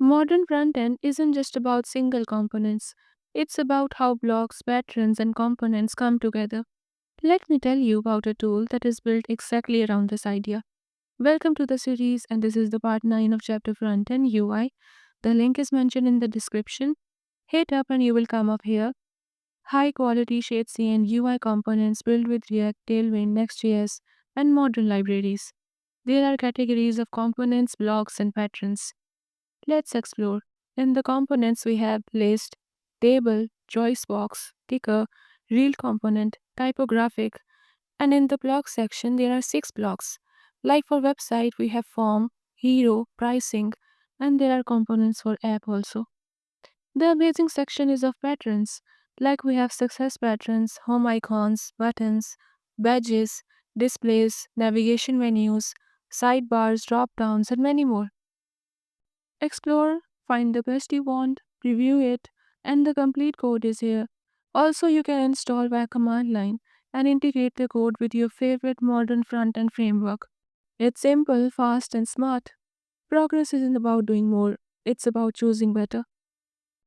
Modern frontend isn't just about single components, it's about how blocks, patterns, and components come together. Let me tell you about a tool that is built exactly around this idea. Welcome to the series, and this is the part 9 of chapter Frontend UI. The link is mentioned in the description. Hit up and you will come up here. High quality shadesy and UI components built with React, Tailwind, Next.js, and modern libraries. There are categories of components, blocks, and patterns. Let's explore. In the components, we have list, table, choice box, ticker, real component, typographic, and in the block section, there are 6 blocks. Like for website, we have form, hero, pricing, and there are components for app also. The amazing section is of patterns. Like we have success patterns, home icons, buttons, badges, displays, navigation menus, sidebars, drop downs, and many more. Explore, find the best you want, preview it, and the complete code is here. Also, you can install via command line and integrate the code with your favorite modern front-end framework. It's simple, fast, and smart. Progress isn't about doing more, it's about choosing better.